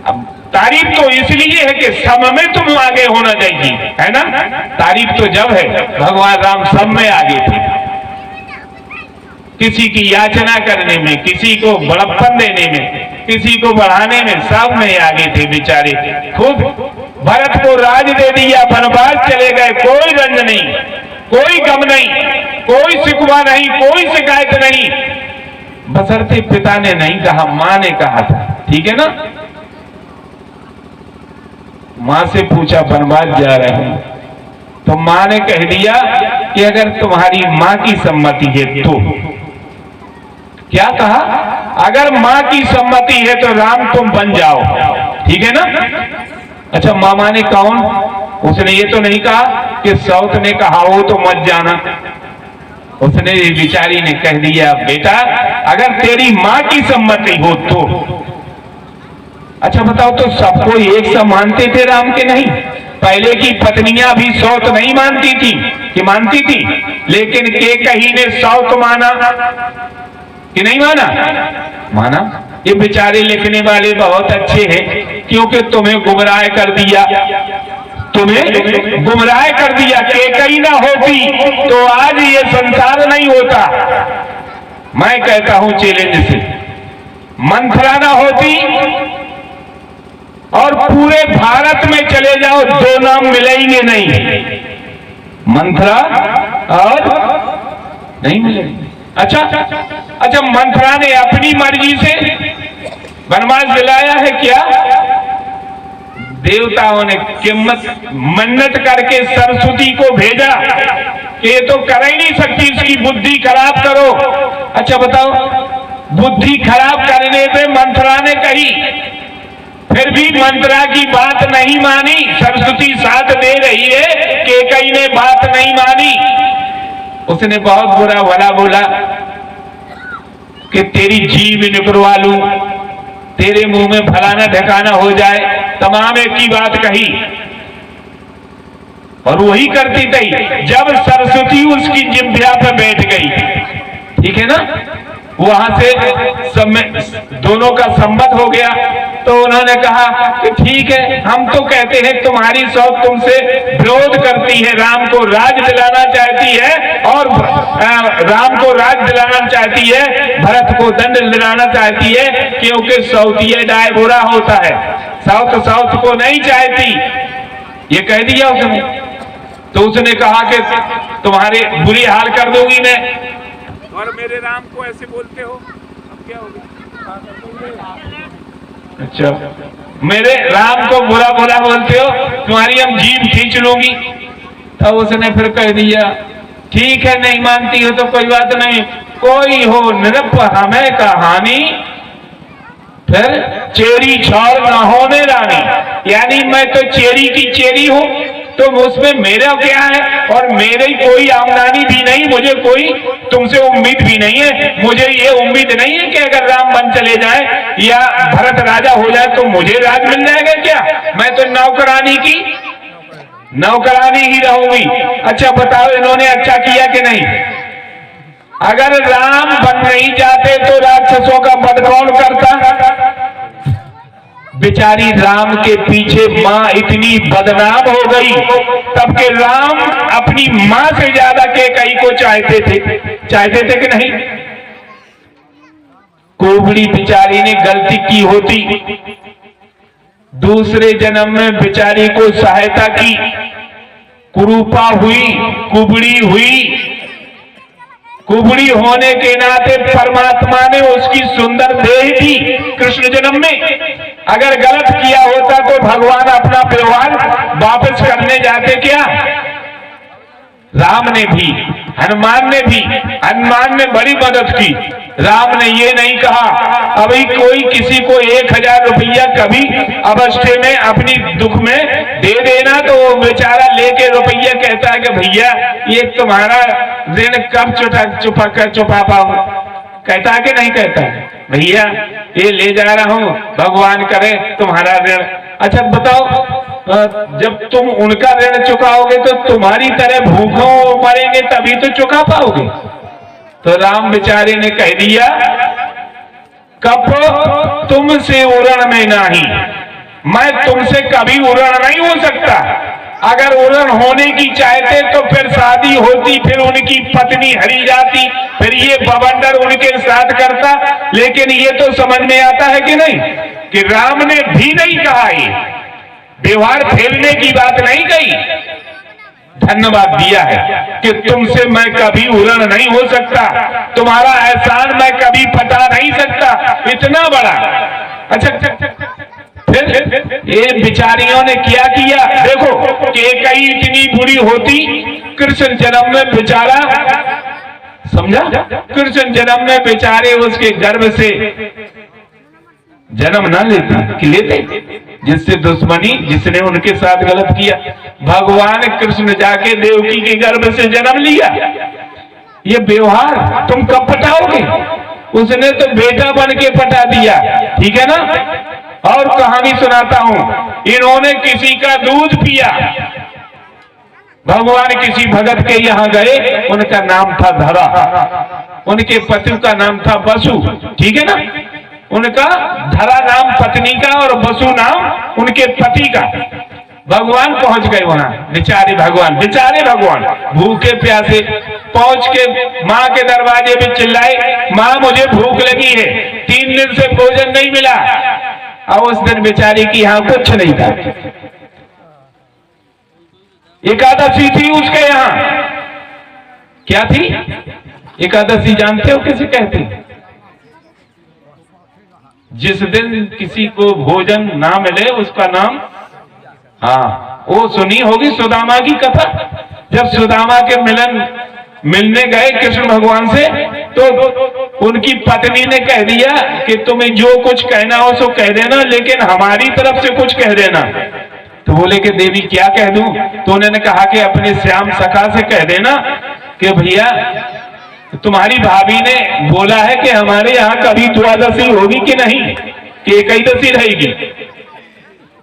Speaker 1: अब तारीफ तो इसलिए है कि सब में तुम आगे होना चाहिए, है ना? तारीफ तो जब है भगवान राम सब में आगे थे, किसी की याचना करने में, किसी को बड़प्पन देने में, किसी को बढ़ाने में, सब में आगे थे बेचारे। खुद भरत को राज दे दिया, वनवास चले गए, कोई रंज नहीं, कोई गम नहीं, कोई शिकवा नहीं, कोई शिकायत नहीं, बशर्ते पिता ने नहीं कहा, मां ने कहा था। ठीक है ना? मां से पूछा वनवास जा रहे हैं, तो मां ने कह दिया कि अगर तुम्हारी मां की सम्मति है तो। क्या कहा? अगर मां की सम्मति है तो राम तुम बन जाओ। ठीक है ना? अच्छा, मामा ने कौन? उसने ये तो नहीं कहा कि सौत ने कहा हो तो मत जाना। उसने बिचारी ने कह दिया बेटा अगर तेरी मां की सम्मति हो तो। अच्छा बताओ, तो सबको एक सा मानते थे राम के? नहीं। पहले की पत्नियां भी सौत नहीं मानती थी कि मानती थी, लेकिन केकई ने सौत माना कि नहीं माना? माना। ये बेचारे लिखने वाले बहुत अच्छे हैं, क्योंकि तुम्हें गुमराह कर दिया, तुम्हें गुमराह कर दिया। केकई ना होती तो आज ये संसार नहीं होता। मैं कहता हूं चैलेंज से, मंथरा ना होती और पूरे भारत में चले जाओ दो नाम मिलेंगे नहीं, मंथरा और नहीं मिलेंगे। अच्छा, मंथरा ने अपनी मर्जी से वनवास दिलाया है क्या? देवताओं ने किम्मत मन्नत करके सरस्वती को भेजा कि ये तो कर ही नहीं सकती, इसकी बुद्धि खराब करो। अच्छा बताओ, बुद्धि खराब करने पे मंथरा ने कही, फिर भी मंथरा की बात नहीं मानी। सरस्वती साथ दे रही है, केकई ने बात नहीं मानी। उसने बहुत बुरा भला बोला कि तेरी जीभ निकलवा लूं, तेरे मुंह में फलाना ढकाना हो जाए, तमाम एक की बात कही। और वही करती थी जब सरस्वती उसकी जिह्वा पे बैठ गई। ठीक है ना? वहां से सब में दोनों का संमत हो गया, तो उन्होंने कहा कि ठीक है, हम तो कहते हैं तुम्हारी सौत तुमसे विरोध करती है, राम को राज दिलाना चाहती है और राम को राज दिलाना चाहती है, भरत को दंड दिलाना चाहती है, क्योंकि सौतिया डाय बुरा होता है, सौत को नहीं चाहती। ये कह दिया उसने। तो उसने कहा कि तुम्हारे बुरी हाल कर दूंगी मैं, और मेरे राम को ऐसे बोलते हो, अब क्या होगा? अच्छा, मेरे राम को बुरा बुरा बोलते हो, तुम्हारी हम जीभ खींच लूंगी। तब उसने फिर कह दिया ठीक है, नहीं मानती हो तो कोई बात नहीं, कोई हो निरप हमें कहानी, फिर चेरी छोड़ न होने रानी। यानी मैं तो चेरी की चेरी हूं, तो उसमें मेरा क्या है? और मेरी कोई आमदनी भी नहीं, मुझे कोई तुमसे उम्मीद भी नहीं है। मुझे ये उम्मीद नहीं है कि अगर राम बन चले जाए या भरत राजा हो जाए तो मुझे राज मिल जाएगा क्या? मैं तो नौकरानी ही रहूंगी। अच्छा बताओ, इन्होंने अच्छा किया कि नहीं? अगर राम बन नहीं जाते तो राक्षसों का वध कौन करता? बेचारी राम के पीछे मां इतनी बदनाम हो गई, तब के राम अपनी मां से ज्यादा केकई को चाहते थे कि नहीं? कुबड़ी बेचारी ने गलती की होती, दूसरे जन्म में बेचारी को सहायता की, कुरूपा हुई, कुबड़ी हुई। कुबड़ी होने के नाते परमात्मा ने उसकी सुंदर देह दी कृष्ण जन्म में। अगर गलत किया होता तो भगवान अपना व्यवहार वापस करने जाते क्या? राम ने भी, हनुमान ने भी, हनुमान ने बड़ी मदद की। राम ने ये नहीं कहा अभी कोई किसी को 1000 रुपया कभी अवस्थे में अपनी दुख में दे देना, तो वो बेचारा लेके रुपया कहता है कि भैया ये तुम्हारा ऋण कब चुपा पाऊं, कहता है कि नहीं कहता है, भैया ये ले जा रहा हूं, भगवान करे तुम्हारा ऋण। अच्छा बताओ, जब तुम उनका ऋण चुकाओगे तो तुम्हारी तरह भूखों मरेंगे तभी तो चुका पाओगे। तो राम बेचारे ने कह दिया कप तुमसे उरण में नहीं, मैं तुमसे कभी उरण नहीं हो सकता। अगर उरण होने की चाहते तो फिर शादी होती, फिर उनकी पत्नी हरी जाती, फिर ये बवंडर उनके साथ करता। लेकिन ये तो समझ में आता है कि नहीं कि राम ने भी नहीं कहा, ये व्यवहार फैलने की बात नहीं कही, धन्यवाद दिया है कि तुमसे मैं कभी उरण नहीं हो सकता, तुम्हारा एहसान मैं कभी पता नहीं सकता, इतना बड़ा। अच्छा फिर ये बिचारियों ने क्या किया, देखो कि कई इतनी बुरी होती, कृष्ण जन्म में बेचारा, समझा, कृष्ण जन्म में बेचारे उसके गर्भ से जन्म ना लेते कि लेते, जिससे दुश्मनी, जिसने उनके साथ गलत किया। भगवान कृष्ण जाके देवकी के गर्भ से जन्म लिया। ये व्यवहार तुम कब पटाओगे? उसने तो बेटा बन के पटा दिया, ठीक है ना। और कहानी सुनाता हूं, इन्होंने किसी का दूध पिया। भगवान किसी भगत के यहां गए, उनका नाम था धरा, उनके पति का नाम था बसु, ठीक है ना। उनका धरा नाम पत्नी का और बसु नाम उनके पति का। भगवान पहुंच गए वहां, बेचारे भगवान भूखे प्यासे पहुंच के माँ के दरवाजे पे चिल्लाए, माँ मुझे भूख लगी है, 3 दिन से भोजन नहीं मिला। और उस दिन बेचारी की यहाँ कुछ नहीं था, एकादशी थी उसके यहाँ। क्या थी एकादशी? जानते हो किसे कहते हैं? जिस दिन किसी को भोजन ना मिले उसका नाम, हाँ वो सुनी होगी सुदामा की कथा। जब सुदामा के मिलने गए कृष्ण भगवान से, तो उनकी पत्नी ने कह दिया कि तुम्हें जो कुछ कहना हो सो कह देना, लेकिन हमारी तरफ से कुछ कह देना। तो बोले कि देवी क्या कह दूं? तो उन्होंने कहा कि अपने श्याम सखा से कह देना कि भैया तुम्हारी भाभी ने बोला है कि हमारे यहाँ कभी द्वादशी होगी कि नहीं, कि एकादशी रहेगी।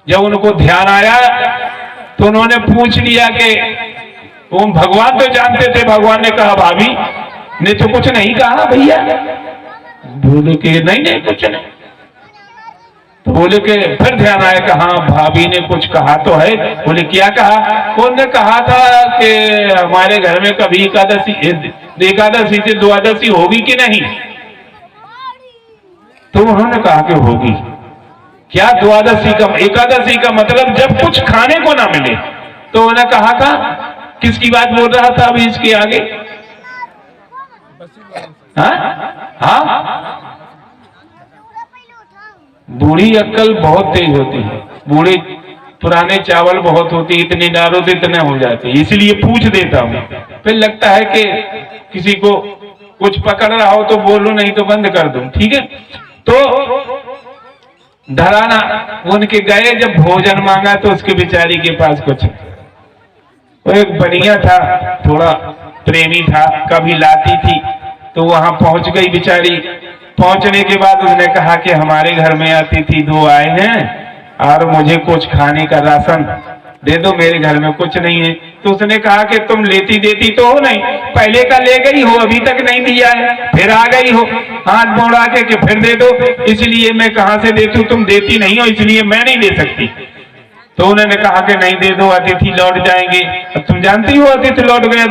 Speaker 1: जब उनको ध्यान आया तो उन्होंने पूछ लिया कि ओम, भगवान तो जानते थे। भगवान ने कहा भाभी ने तो कुछ नहीं कहा भैया। बोले कि नहीं कुछ नहीं। तो बोले कि फिर ध्यान आया कि हाँ भाभी ने कुछ कहा तो है। बोले क्या कहा? उन्होंने कहा था कि हमारे घर में कभी एकादशी से द्वादशी होगी कि नहीं। तो उन्होंने कहा कि होगी। क्या द्वादशी का, एकादशी का मतलब जब कुछ खाने को ना मिले। तो उन्होंने कहा था, किसकी बात बोल रहा था अभी इसके आगे? हाँ, बूढ़ी अक्ल बहुत तेज होती है, बूढ़े पुराने चावल बहुत होती, इतने डालो तो इतने हो जाते, इसलिए पूछ देता हूं। फिर लगता है कि किसी को कुछ पकड़ रहा हो तो बोलो, नहीं तो बंद कर दूं, ठीक है। तो धराना उनके गए, जब भोजन मांगा तो उसके बेचारी के पास कुछ, वो एक बनिया था, थोड़ा प्रेमी था, कभी लाती थी। तो वहां पहुंच गई बेचारी। पहुंचने के बाद उसने कहा कि हमारे घर में अतिथि 2 आए हैं और मुझे कुछ खाने का राशन दे दो, मेरे घर में कुछ नहीं है। तो उसने कहा कि तुम लेती देती तो हो नहीं, पहले का ले गई हो, अभी तक नहीं दिया है, फिर आ गई हो हाथ मोड़ा के कि फिर दे दो, इसलिए मैं कहां से देती, तुम देती नहीं हो इसलिए मैं नहीं दे सकती। तो उन्होंने कहा कि नहीं दे दो, अतिथि लौट जाएंगे। अब तुम जानती हो अतिथि लौट गया,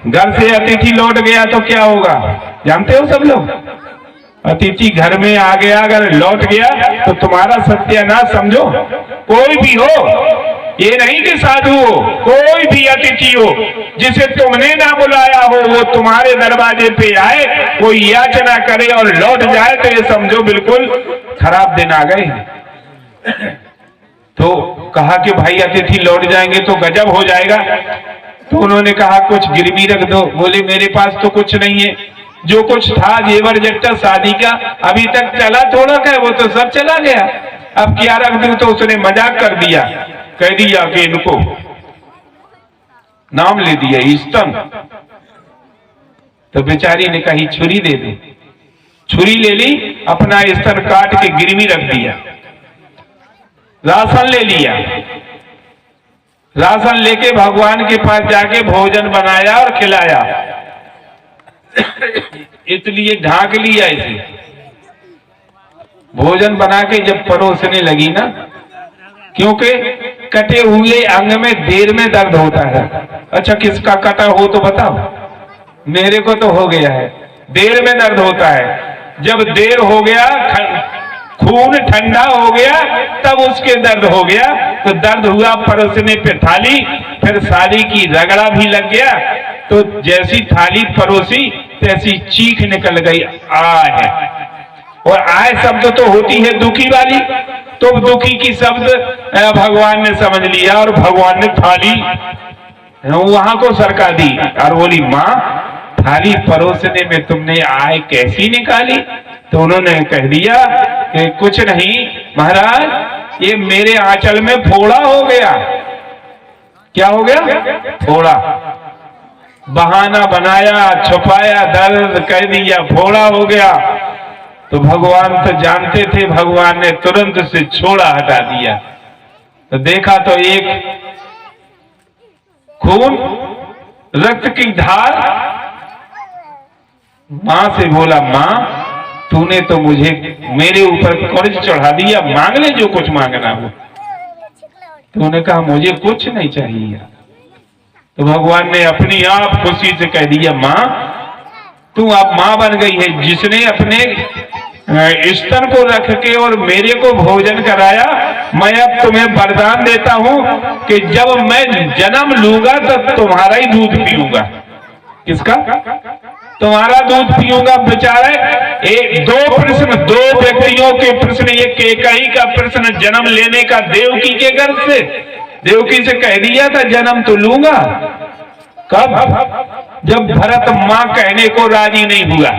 Speaker 1: घर से अतिथि लौट गया तो क्या होगा, जानते हो सब लोग। अतिथि घर में आ गया, अगर लौट गया तो तुम्हारा सत्यानाश समझो। कोई भी हो, ये नहीं कि साधु हो, कोई भी अतिथि हो जिसे तुमने ना बुलाया हो, वो तुम्हारे दरवाजे पे आए, कोई याचना करे और लौट जाए तो ये समझो बिल्कुल खराब दिन आ गए। तो कहा कि भाई अतिथि लौट जाएंगे तो गजब हो जाएगा। तो उन्होंने कहा कुछ गिरवी रख दो। बोले मेरे पास तो कुछ नहीं है, जो कुछ था जेवर जट्टा शादी का अभी तक चला थोड़ा का, वो तो सब चला गया, अब क्या रख दूं। तो उसने मजाक कर दिया, कह दिया कि इनको नाम ले दिया ईस्तन। तो बेचारी ने कही छुरी दे दे, छुरी ले ली, अपना स्तन काट के गिरवी रख दिया, राशन ले लिया, राशन लेके भगवान के पास जाके भोजन बनाया और खिलाया, इसलिए ढांक लिया इसे। भोजन बना के जब परोसने लगी ना, क्योंकि कटे हुए अंग में देर में दर्द होता है। अच्छा किसका कटा हो तो बताओ, मेरे को तो हो गया है, देर में दर्द होता है। जब देर हो गया, खून ठंडा हो गया, तब उसके दर्द हो गया। तो दर्द हुआ परोसने पे थाली, फिर साड़ी की रगड़ा भी लग गया। तो जैसी थाली परोसी तैसी चीख निकल गई, आह। और आय शब्द तो होती है दुखी वाली, तो दुखी की शब्द भगवान ने समझ लिया और भगवान ने थाली वहां को सरका दी और बोली माँ थाली परोसने में तुमने आय कैसी निकाली। तो उन्होंने कह दिया कि कुछ नहीं महाराज, ये मेरे आंचल में फोड़ा हो गया। क्या हो गया? फोड़ा। बहाना बनाया, छुपाया, दर्द कह दिया, फोड़ा हो गया। तो भगवान तो जानते थे, भगवान ने तुरंत से छोड़ा हटा दिया। तो देखा तो एक खून रक्त की धार। मां से बोला मां तूने तो मुझे मेरे ऊपर कर्ज चढ़ा दिया, मांग ले जो कुछ मांगना हो। तो उन्होंने कहा मुझे कुछ नहीं चाहिए। तो भगवान ने अपनी आप खुशी से कह दिया मां तू अब मां बन गई है। जिसने अपने स्तन को रख के और मेरे को भोजन कराया, मैं अब तुम्हें वरदान देता हूं कि जब मैं जन्म लूंगा तो तुम्हारा ही दूध पीऊंगा। किसका? तुम्हारा दूध पीऊंगा। बेचारे दो प्रश्न, दो व्यक्तियों के प्रश्न, ये केकई का प्रश्न जन्म लेने का देवकी के गर्भ से। देवकी से कह दिया था जन्म तो लूंगा। कब? जब भरत मां कहने को राजी नहीं हुआ।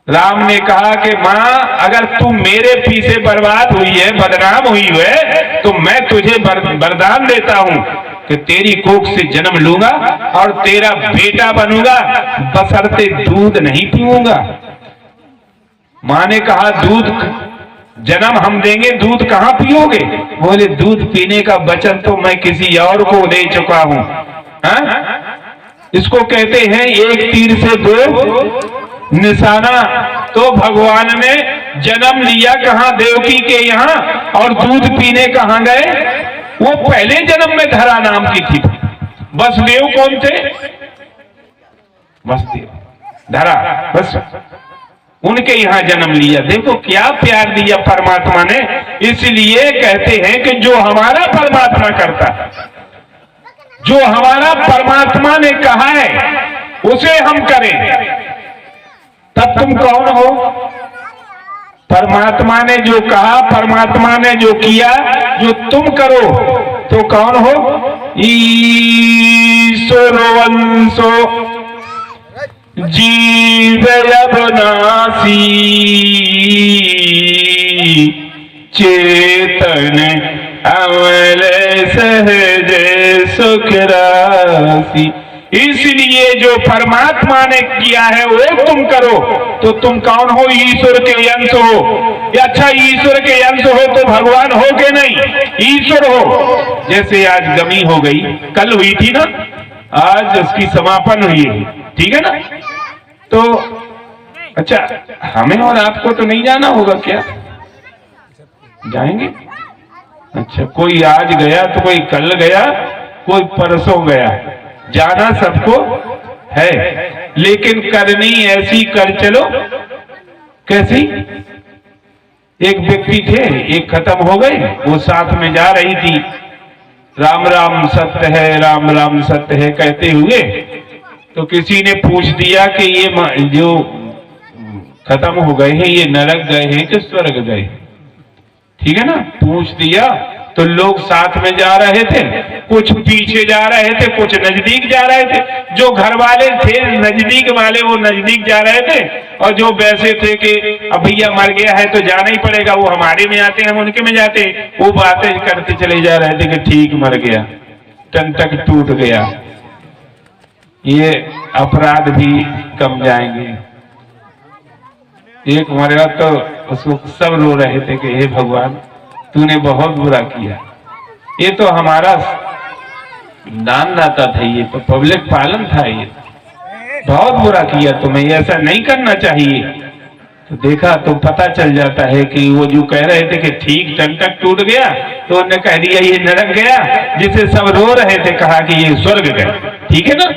Speaker 1: राम ने कहा कि मां अगर तू मेरे पीछे बर्बाद हुई है, बदनाम हुई है, तो मैं तुझे वरदान देता हूं कि तेरी कोख से जन्म लूंगा और तेरा बेटा बनूंगा, बशर्ते दूध नहीं पीऊंगा। मां ने कहा दूध जन्म हम देंगे, दूध कहां पियोगे? बोले दूध पीने का वचन तो मैं किसी और को दे चुका हूं। इसको कहते हैं एक तीर से दो निशाना। तो भगवान ने जन्म लिया कहां? देवकी के यहाँ। और दूध पीने कहां गए? वो पहले जन्म में धरा नाम की थी। वसुदेव कौन थे? वसुदेव, धरा, बस उनके यहां जन्म लिया। देखो क्या प्यार दिया परमात्मा ने। इसलिए कहते हैं कि जो हमारा परमात्मा करता है, जो हमारा परमात्मा ने कहा है उसे हम करें, तब तुम कौन हो? परमात्मा ने जो कहा, परमात्मा ने जो किया, जो तुम करो तो कौन हो? ईश्वर वंशो जीव अविनाशी चेतन अमल सहज सुख राशि। इसलिए जो परमात्मा ने किया है वो तुम करो तो तुम कौन हो? ईश्वर के अंश हो। या अच्छा ईश्वर के अंश हो तो भगवान हो के नहीं, ईश्वर हो। जैसे आज गमी हो गई, कल हुई थी ना, आज उसकी समापन हुई है, ठीक है ना। तो अच्छा हमें और आपको तो नहीं जाना होगा क्या? जाएंगे? अच्छा कोई आज गया तो कोई कल गया, कोई परसों गया। जाना सबको है, लेकिन करनी ऐसी कर चलो। कैसी? एक व्यक्ति थे, एक खत्म हो गए, वो साथ में जा रही थी, राम राम सत्य है, राम राम सत्य है कहते हुए। तो किसी ने पूछ दिया कि ये जो खत्म हो गए हैं ये नरक गए हैं कि स्वर्ग गए? ठीक है ना, पूछ दिया। तो लोग साथ में जा रहे थे, कुछ पीछे जा रहे थे, कुछ नजदीक जा रहे थे। जो घर वाले थे नजदीक वाले वो नजदीक जा रहे थे, और जो वैसे थे कि अब भैया मर गया है तो जाना ही पड़ेगा, वो हमारे में आते हैं हम उनके में जाते हैं, वो बातें करते चले जा रहे थे कि ठीक मर गया, टंटक टूट गया, ये अपराध भी कम जाएंगे। एक मरा तो उसको सब रो रहे थे कि हे भगवान तूने बहुत बुरा किया, ये तो हमारा दान दाता था, ये तो पब्लिक पालन था, ये बहुत बुरा किया तुम्हें, ऐसा नहीं करना चाहिए। तो देखा तो पता चल जाता है कि वो जो कह रहे थे कि ठीक टंटक टूट गया, तो उन्होंने कह दिया ये नरक गया, जिसे सब रो रहे थे कहा कि ये स्वर्ग गया। ठीक है ना।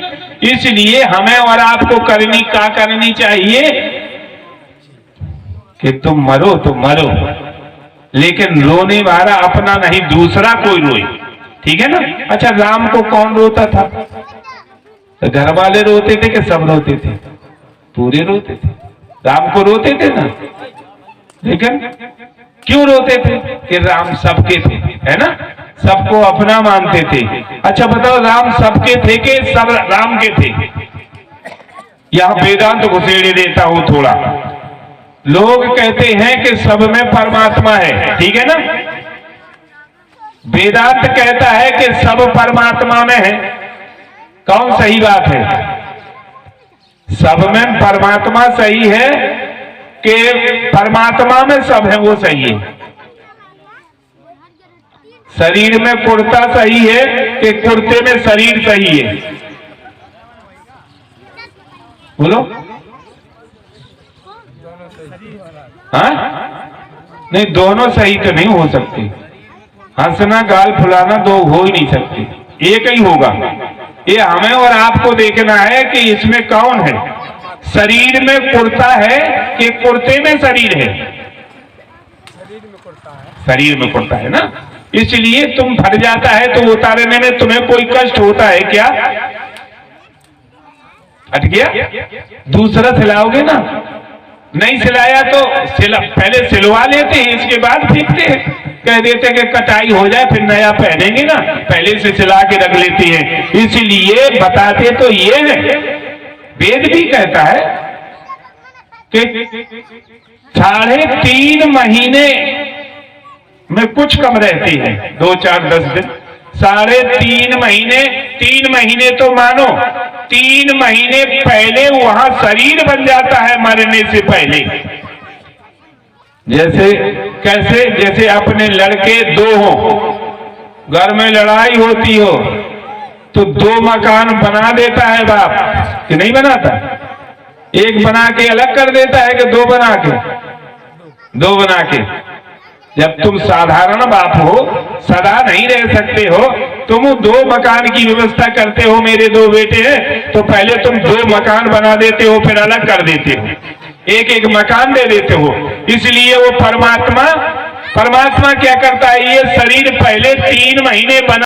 Speaker 1: इसलिए हमें और आपको करनी चाहिए कि तुम मरो तो मरो, लेकिन रोने वाला अपना नहीं दूसरा कोई रोए। ठीक है ना। अच्छा, राम को कौन रोता था? तो घर वाले रोते थे कि सब रोते थे? पूरे रोते थे। राम को रोते थे ना, लेकिन क्यों रोते थे? कि राम सबके थे, है ना, सबको अपना मानते थे। अच्छा बताओ, राम सबके थे कि सब राम के थे? यहां वेदांत घुसेड़े देता हूं थोड़ा। लोग कहते हैं कि सब में परमात्मा है, ठीक है ना। वेदांत कहता है कि सब परमात्मा में है। कौन सही बात है? सब में परमात्मा सही है कि परमात्मा में सब है वो सही है? शरीर में कुर्ता सही है कि कुर्ते में शरीर सही है? बोलो। हाँ, नहीं, दोनों सही तो नहीं हो सकते। हंसना गाल फुलाना दो हो ही नहीं सकते, एक ही होगा। ये हमें और आपको देखना है कि इसमें कौन है, शरीर में कुर्ता है कि कुर्ते में शरीर है? शरीर में कुर्ता है ना। इसलिए तुम फट जाता है तो उतारने में तुम्हें कोई कष्ट होता है क्या? फट गया, दूसरा सिलाओगे ना। नहीं सिलाया तो पहले सिलवा लेते हैं, इसके बाद फेंकते हैं, कह देते कि कटाई हो जाए फिर नया पहनेंगे ना, पहले से सिला के रख लेते हैं। इसलिए बताते तो ये है, वेद भी कहता है कि 3.5 महीने में कुछ कम रहती है, 2, 4, 10 दिन। 3.5 महीने, 3 महीने तो मानो 3 महीने पहले वहां शरीर बन जाता है मरने से पहले। जैसे कैसे? जैसे अपने लड़के 2 हो, घर में लड़ाई होती हो तो 2 मकान बना देता है बाप, कि नहीं बनाता? एक बना के अलग कर देता है कि 2 बना के। जब तुम साधारण बाप हो, सदा नहीं रह सकते हो, तुम 2 मकान की व्यवस्था करते हो। मेरे 2 बेटे हैं तो पहले तुम 2 मकान बना देते हो, फिर अलग कर देते हो, एक मकान दे देते हो। इसलिए वो परमात्मा क्या करता है? ये शरीर पहले 3 महीने बना